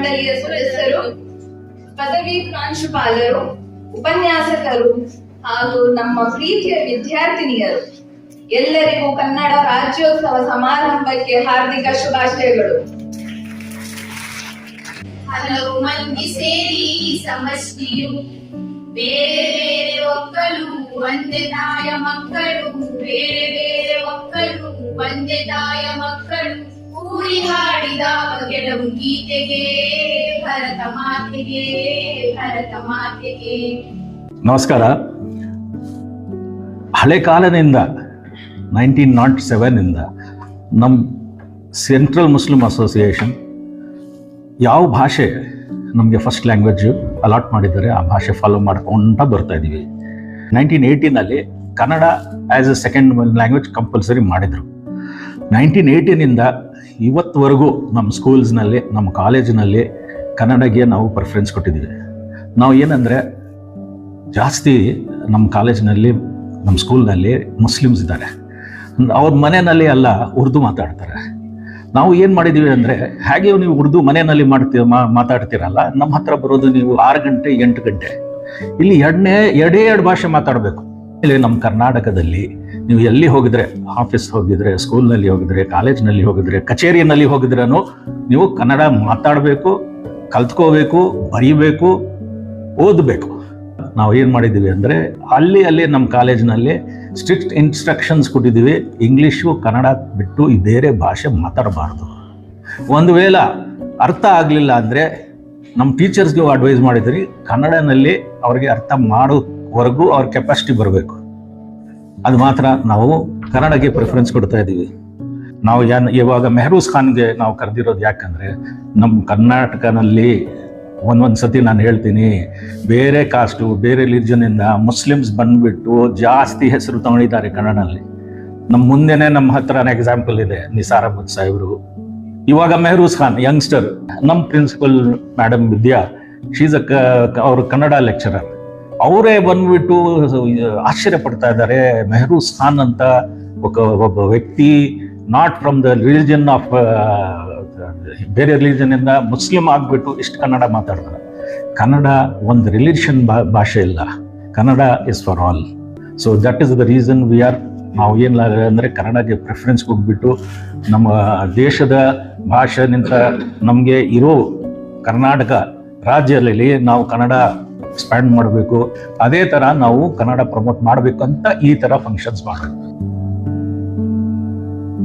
ಮಂಡಳಿಯ ಸದಸ್ಯರು, ಪದವಿ ಪ್ರಾಂಶುಪಾಲರು, ಉಪನ್ಯಾಸಕರು ಹಾಗೂ ನಮ್ಮ ಪ್ರೀತಿಯ ವಿದ್ಯಾರ್ಥಿನಿಯರು ಎಲ್ಲರಿಗೂ ಕನ್ನಡ ರಾಜ್ಯೋತ್ಸವ ಸಮಾರಂಭಕ್ಕೆ ಹಾರ್ದಿಕ ಶುಭಾಶಯಗಳು. ಹಲವು ಮಂದಿ ಸೇರಿ ಸಮಷ್ಟಿಯು, ಬೇರೆ ಬೇರೆ ಒಕ್ಕಲು ಒಂದೇ ತಾಯ ಮಕ್ಕಳು, ಬೇರೆ ಬೇರೆ ಒಕ್ಕಲು ಒಂದೇ ತಾಯ ಮಕ್ಕಳು, ಕೂಡಿ ಹಾಡಿದ ಕೆಲವು ಗೀತೆಗೆ ಭರತ ಮಾತೆಗೆ, ಭರತ ಮಾತೆಗೆ. ನಮಸ್ಕಾರ. ಹಳೆ ಕಾಲದಿಂದ 1907 ನಮ್ಮ ಸೆಂಟ್ರಲ್ ಮುಸ್ಲಿಂ ಅಸೋಸಿಯೇಷನ್ ಯಾವ ಭಾಷೆ ನಮಗೆ ಫಸ್ಟ್ ಲ್ಯಾಂಗ್ವೇಜ್ ಅಲಾಟ್ ಮಾಡಿದ್ದಾರೆ ಆ ಭಾಷೆ ಫಾಲೋ ಮಾಡ್ಕೊಂತ ಬರ್ತಾ ಇದ್ದೀವಿ. 1918 Kannada as A second language compulsory ಮಾಡಿದರು. 1918 ಇವತ್ತುವರೆಗೂ ನಮ್ಮ ಸ್ಕೂಲ್ಸ್ನಲ್ಲಿ, ನಮ್ಮ ಕಾಲೇಜಿನಲ್ಲಿ ಕನ್ನಡಗೆ ನಾವು ಪ್ರಿಫರೆನ್ಸ್ ಕೊಟ್ಟಿದ್ದೀವಿ. ನಾವು ಏನಂದರೆ ಜಾಸ್ತಿ ನಮ್ಮ ಕಾಲೇಜಿನಲ್ಲಿ, ನಮ್ಮ ಸ್ಕೂಲ್ನಲ್ಲಿ ಮುಸ್ಲಿಮ್ಸ್ ಇದ್ದಾರೆ. ಅವ್ರ ಮನೆಯಲ್ಲಿ ಎಲ್ಲ ಉರ್ದು ಮಾತಾಡ್ತಾರೆ. ನಾವು ಏನು ಮಾಡಿದ್ದೀವಿ ಅಂದರೆ, ಹಾಗೆ ನೀವು ಉರ್ದು ಮನೆಯಲ್ಲಿ ಮಾತಾಡ್ತೀರಲ್ಲ, ನಮ್ಮ ಹತ್ರ ಬರೋದು ನೀವು 6 ಗಂಟೆ 8 ಗಂಟೆ, ಇಲ್ಲಿ ಎರಡು ಭಾಷೆ ಮಾತಾಡಬೇಕು. ಇಲ್ಲಿ ನಮ್ಮ ಕರ್ನಾಟಕದಲ್ಲಿ ನೀವು ಎಲ್ಲಿ ಹೋಗಿದ್ರೆ, ಆಫೀಸ್ ಹೋಗಿದ್ರೆ, ಸ್ಕೂಲ್ನಲ್ಲಿ ಹೋಗಿದ್ರೆ, ಕಾಲೇಜ್ನಲ್ಲಿ ಹೋಗಿದ್ರೆ, ಕಚೇರಿಯಲ್ಲಿ ಹೋಗಿದ್ರೂ ನೀವು ಕನ್ನಡ ಮಾತಾಡಬೇಕು, ಕಲ್ತ್ಕೋಬೇಕು, ಬರೀಬೇಕು, ಓದಬೇಕು. ನಾವು ಏನು ಮಾಡಿದ್ದೀವಿ ಅಂದರೆ, ಅಲ್ಲಿ ನಮ್ಮ ಕಾಲೇಜಿನಲ್ಲಿ ಸ್ಟ್ರಿಕ್ಟ್ ಇನ್ಸ್ಟ್ರಕ್ಷನ್ಸ್ ಕೊಟ್ಟಿದ್ದೀವಿ. ಇಂಗ್ಲೀಷು ಕನ್ನಡ ಬಿಟ್ಟು ಈ ಬೇರೆ ಭಾಷೆ ಮಾತಾಡಬಾರ್ದು. ಒಂದು ವೇಳೆ ಅರ್ಥ ಆಗಲಿಲ್ಲ ಅಂದರೆ ನಮ್ಮ ಟೀಚರ್ಸ್ಗೆ ಅಡ್ವೈಸ್ ಮಾಡಿದ್ರಿ, ಕನ್ನಡನಲ್ಲಿ ಅವ್ರಿಗೆ ಅರ್ಥ ಮಾಡೋವರೆಗೂ ಅವ್ರ ಕೆಪಾಸಿಟಿ ಬರಬೇಕು. ಅದು ಮಾತ್ರ ನಾವು ಕನ್ನಡಕ್ಕೆ ಪ್ರಿಫರೆನ್ಸ್ ಕೊಡ್ತಾ ಇದ್ದೀವಿ. ನಾವು ಇವಾಗ ಮೆಹರೂಜ್ ಖಾನ್ಗೆ ನಾವು ಕರೆದಿರೋದು ಯಾಕಂದರೆ, ನಮ್ಮ ಕರ್ನಾಟಕನಲ್ಲಿ ಒಂದೊಂದು ಸತಿ ನಾನು ಹೇಳ್ತೀನಿ, ಬೇರೆ ಕಾಸ್ಟು, ಬೇರೆ ರಿಲಿಜನಿಂದ ಮುಸ್ಲಿಮ್ಸ್ ಬಂದುಬಿಟ್ಟು ಜಾಸ್ತಿ ಹೆಸರು ತಗೊಂಡಿದ್ದಾರೆ ಕನ್ನಡದಲ್ಲಿ. ನಮ್ಮ ಮುಂದೆನೇ ನಮ್ಮ ಹತ್ರ ಎಕ್ಸಾಂಪಲ್ ಇದೆ, ನಿಸಾರ್ ಅಹಮದ್ ಸಾಹೇಬರು. ಇವಾಗ ಮೆಹರೂಜ್ ಖಾನ್ ಯಂಗ್ಸ್ಟರ್, ನಮ್ಮ ಪ್ರಿನ್ಸಿಪಲ್ ಮೇಡಮ್ ವಿದ್ಯಾ, ಶೀಸ್ ಅವರು ಕನ್ನಡ ಲೆಕ್ಚರರ್. ಅವರೇ ಬಂದ್ಬಿಟ್ಟು ಆಶ್ಚರ್ಯ ಪಡ್ತಾ ಇದ್ದಾರೆ, ಮೆಹರೂಜ್ ಖಾನ್ ಅಂತ ಒಬ್ಬ ವ್ಯಕ್ತಿ not from the religion of ಬೇರೆ ರಿಲಿಜನಿಂದ ಮುಸ್ಲಿಂ ಆಗಿಬಿಟ್ಟು ಇಷ್ಟು ಕನ್ನಡ ಮಾತಾಡ್ತಾರೆ. ಕನ್ನಡ ಒಂದು ರಿಲಿಜನ್ ಭಾಷೆ ಇಲ್ಲ, Kannada is for all. So that is the reason ನಾವು ಏನಿಲ್ಲ ಅಂದರೆ ಕನ್ನಡಕ್ಕೆ ಪ್ರಿಫರೆನ್ಸ್ ಕೊಟ್ಬಿಟ್ಟು ನಮ್ಮ ದೇಶದ ಭಾಷೆನಿಂದ ನಮಗೆ ಇರೋ ಕರ್ನಾಟಕ ರಾಜ್ಯದಲ್ಲಿ ನಾವು ಕನ್ನಡ ಎಕ್ಸ್ಪ್ಯಾಂಡ್ ಮಾಡಬೇಕು. ಅದೇ ಥರ ನಾವು ಕನ್ನಡ ಪ್ರಮೋಟ್ ಮಾಡಬೇಕು ಅಂತ ಈ ಥರ ಫಂಕ್ಷನ್ಸ್ ಮಾಡಬೇಕು.